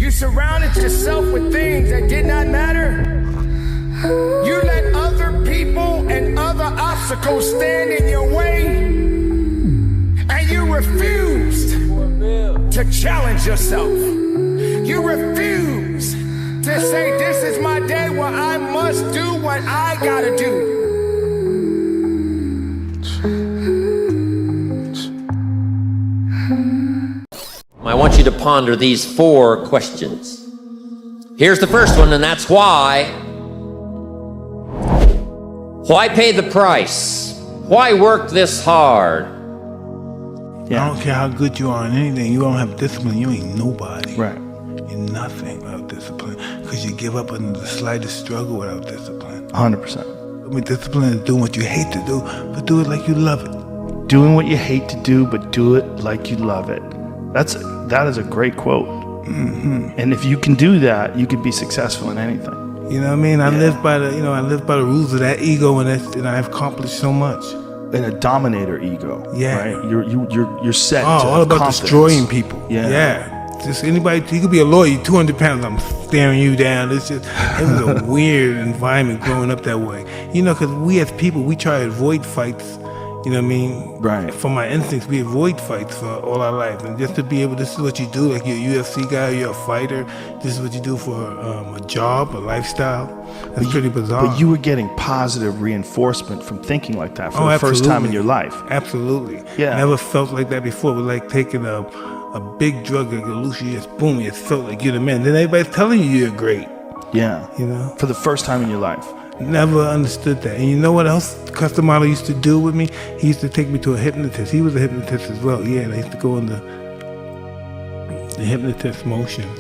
You surrounded yourself with things that did not matter. You let other people and other obstacles stand in your way. And you refused to challenge yourself. You refused to say, this is my day where I must do what I gotta do. I want you to ponder these 4 questions. Here's the first one, and that's why. Why pay the price? Why work this hard? Yeah. I don't care how good you are in anything. You don't have discipline. You ain't nobody. Right. You're nothing without discipline. Because you give up under the slightest struggle without discipline. 100%. I mean, discipline is doing what you hate to do, but do it like you love it. Doing what you hate to do, but do it like you love it. That is a great quote. Mm-hmm. And if you can do that, you can be successful in anything. You know what I mean? I live by the rules of that ego, and I've accomplished so much. In a dominator ego. Yeah. Right? You're set. Oh, to all about confidence. destroying people. Yeah. Just anybody. You could be a lawyer. 200 pounds. I'm staring you down. It was a weird environment growing up that way. You know, because we as people, we try to avoid fights. You know what I mean? Right. From my instincts, we avoid fights for all our life. And just to be able, this is what you do, like you're a UFC guy, you're a fighter, this is what you do for a job, a lifestyle. That's pretty bizarre. But you were getting positive reinforcement from thinking like that for the first time in your life. Absolutely. Yeah. Never felt like that before. It was like taking a big drug like a Lucy, just boom, it felt like you're the man. Then everybody's telling you you're great. Yeah. You know? For the first time in your life. Never understood that. And you know what else Custom Model used to do with me? He used to take me to a hypnotist. He was a hypnotist as well. Yeah, and I used to go into the hypnotist motions.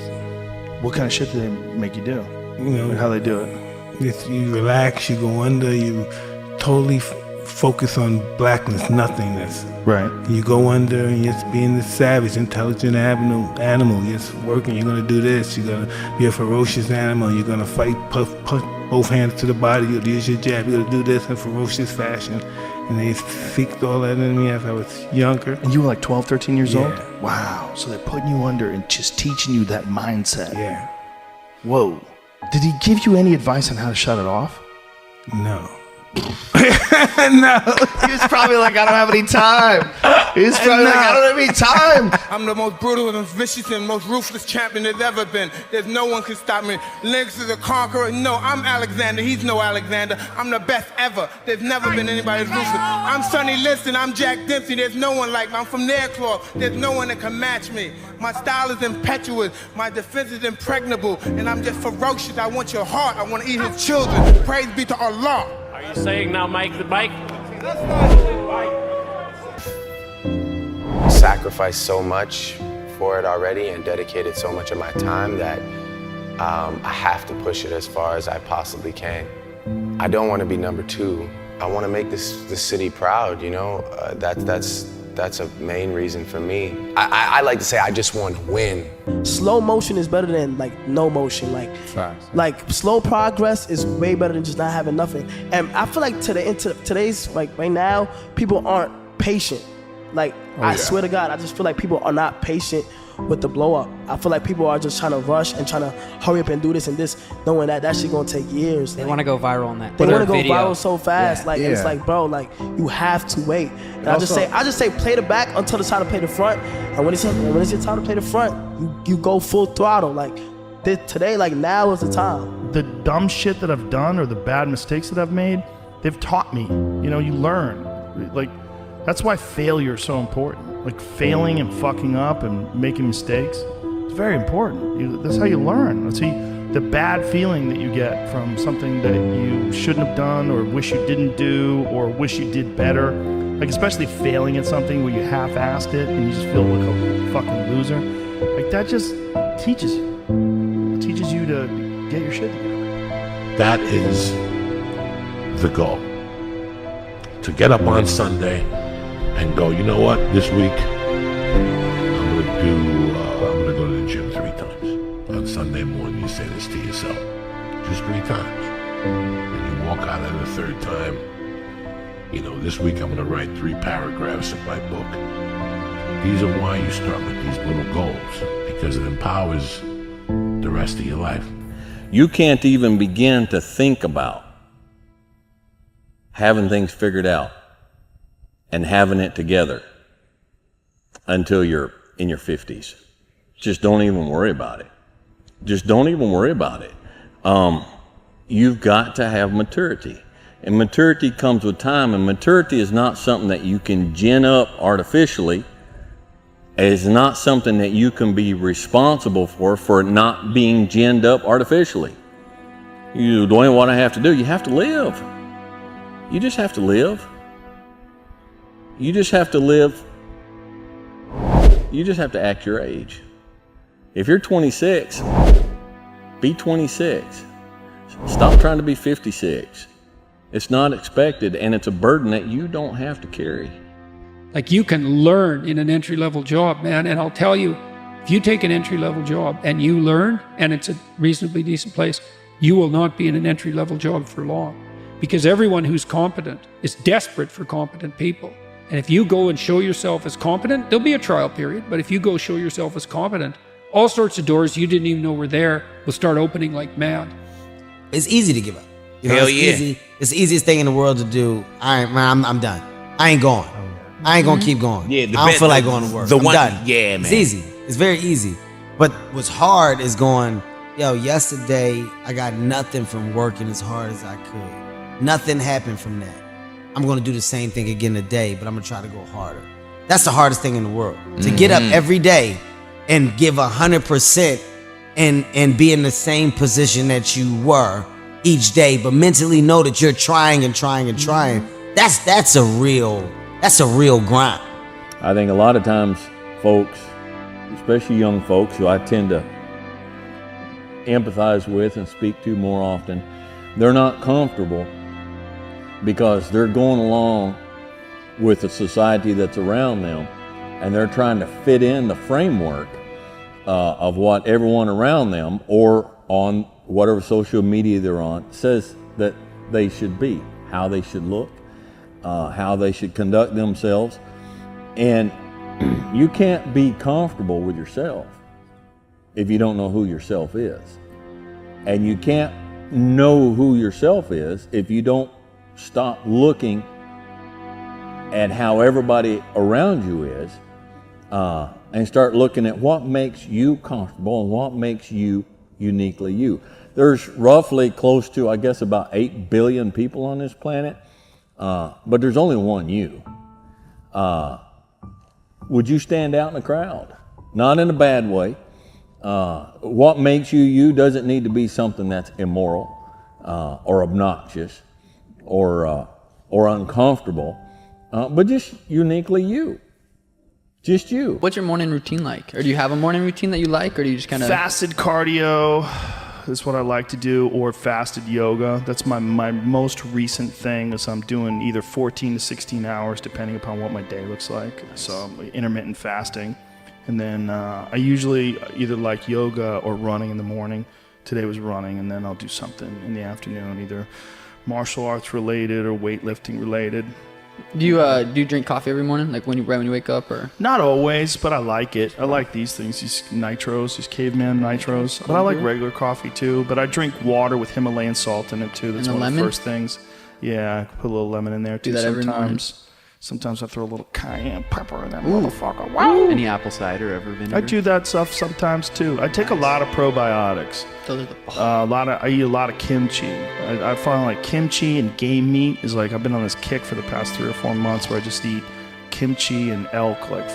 What kind of shit do they make you do? You know, how they do it? You relax, you go under, you totally focus on blackness, nothingness. Right. You go under and you're just being this savage, intelligent animal. You're just working, you're going to do this. You're going to be a ferocious animal. You're going to fight, puff both hands to the body. You'll use your jab. You're going to do this in ferocious fashion. And they seeked all that in me as I was younger. And you were like 12, 13 years Yeah. old? Wow. So they're putting you under and just teaching you that mindset. Yeah. Whoa. Did he give you any advice on how to shut it off? No. No. He was probably like, I don't have any time. He was probably like, I don't have any time. I'm the most brutal and vicious and most ruthless champion there's ever been. There's no one can stop me. Lynx is a conqueror. No, I'm Alexander. He's no Alexander. I'm the best ever. There's never been anybody as ruthless. I'm Sonny Liston. I'm Jack Dempsey. There's no one like me. I'm from Nairclaw. There's no one that can match me. My style is impetuous. My defense is impregnable. And I'm just ferocious. I want your heart. I want to eat his children. Praise be to Allah. Are you saying now, Mike, the Mike? Sacrificed so much for it already and dedicated so much of my time that I have to push it as far as I possibly can. I don't want to be number 2. I want to make this city proud, you know? That's a main reason for me. I like to say I just want to win. Slow motion is better than like no motion. Like slow progress is way better than just not having nothing. And I feel like today's like right now, people aren't patient. Like I swear to God, I just feel like people are not patient with the blow up. I feel like people are just trying to rush and trying to hurry up and do this and this, knowing that shit gonna take years. They want to go viral on that. They want to go viral so fast. And it's like, bro, like you have to wait. And I just say play the back until it's time to play the front. And when it's your time to play the front, you go full throttle. Like today, like now is the time. The dumb shit that I've done or the bad mistakes that I've made, they've taught me. You know, you learn. Like that's why failure is so important. Like failing and fucking up and making mistakes, it's very important. That's how you learn. That's the bad feeling that you get from something that you shouldn't have done or wish you didn't do or wish you did better. Like especially failing at something where you half-assed it and you just feel like a fucking loser. Like that just teaches you. It teaches you to get your shit together. That is the goal. To get up on Sunday and go, you know what, this week I'm gonna go to the gym 3 times. On Sunday morning you say this to yourself, just 3 times. And you walk out of the 3rd time, you know, this week I'm gonna write 3 paragraphs in my book. These are why you start with these little goals, because it empowers the rest of your life. You can't even begin to think about having things figured out and having it together until you're in your 50s. Just don't even worry about it. Just don't even worry about it. You've got to have maturity. And maturity comes with time, and maturity is not something that you can gin up artificially. It's not something that you can be responsible for not being ginned up artificially. The only what I have to do, you have to live. You just have to live. You just have to live. You just have to act your age. If you're 26, be 26. Stop trying to be 56. It's not expected, and it's a burden that you don't have to carry. Like, you can learn in an entry-level job, man. And I'll tell you, if you take an entry-level job and you learn, and it's a reasonably decent place, you will not be in an entry-level job for long. Because everyone who's competent is desperate for competent people. And if you go and show yourself as competent, there'll be a trial period, but if you go show yourself as competent, all sorts of doors you didn't even know were there will start opening like mad. It's easy to give up. You know, it's easy. It's the easiest thing in the world to do. I'm done. I ain't going. I ain't gonna keep going. Yeah, I don't feel like going to work. I'm done. Yeah, man. It's easy. It's very easy. But what's hard is going, yo, yesterday I got nothing from working as hard as I could. Nothing happened from that. I'm gonna do the same thing again today, but I'm gonna try to go harder. That's the hardest thing in the world. To get up every day and give 100% and be in the same position that you were each day, but mentally know that you're trying and trying and trying. That's a real grind. I think a lot of times folks, especially young folks who I tend to empathize with and speak to more often, they're not comfortable because they're going along with the society that's around them, and they're trying to fit in the framework of what everyone around them or on whatever social media they're on says that they should be, how they should look, how they should conduct themselves. And you can't be comfortable with yourself if you don't know who yourself is. And you can't know who yourself is if you don't stop looking at how everybody around you is and start looking at what makes you comfortable and what makes you uniquely you. There's roughly close to, I guess, about 8 billion people on this planet, but there's only one you. Would you stand out in the crowd? Not in a bad way. What makes you you doesn't need to be something that's immoral or obnoxious or uncomfortable, but just uniquely you. Just you. What's your morning routine like? Or do you have a morning routine that you like, or do you just kind of... Fasted cardio is what I like to do, or fasted yoga. That's my most recent thing, is I'm doing either 14 to 16 hours, depending upon what my day looks like. So intermittent fasting. And then I usually either like yoga or running in the morning. Today was running, and then I'll do something in the afternoon, either martial arts related or weightlifting related. Do you drink coffee every morning, like right when you wake up, or? Not always, but I like it. I like these things, these nitros, these caveman nitros. But I like regular coffee too. But I drink water with Himalayan salt in it too. That's one of the first things. Yeah, I put a little lemon in there too. Do that every morning. Sometimes I throw a little cayenne pepper in that motherfucker. Wow! Any apple cider ever vinegar? I do that stuff sometimes too. I take a lot of probiotics. I eat a lot of kimchi. I find like kimchi and game meat is like, I've been on this kick for the past 3 or 4 months where I just eat kimchi and elk like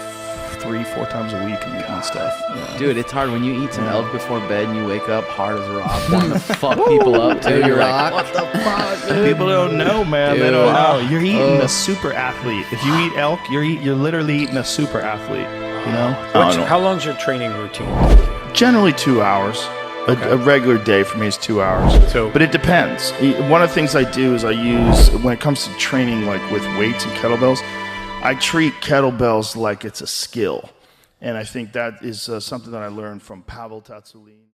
3-4 times a week and stuff. Yeah. Dude, it's hard when you eat some elk before bed and you wake up hard as a rock, wanting to fuck people up too. You're like, what the fuck, dude? People don't know, man. Dude. They don't know. You're eating a super athlete. If you eat elk, you're literally eating a super athlete. You know? How long's your training routine? Generally 2 hours. Okay. A regular day for me is 2 hours. But it depends. One of the things I do is I use, when it comes to training like with weights and kettlebells, I treat kettlebells like it's a skill. And I think that is something that I learned from Pavel Tsatsouline.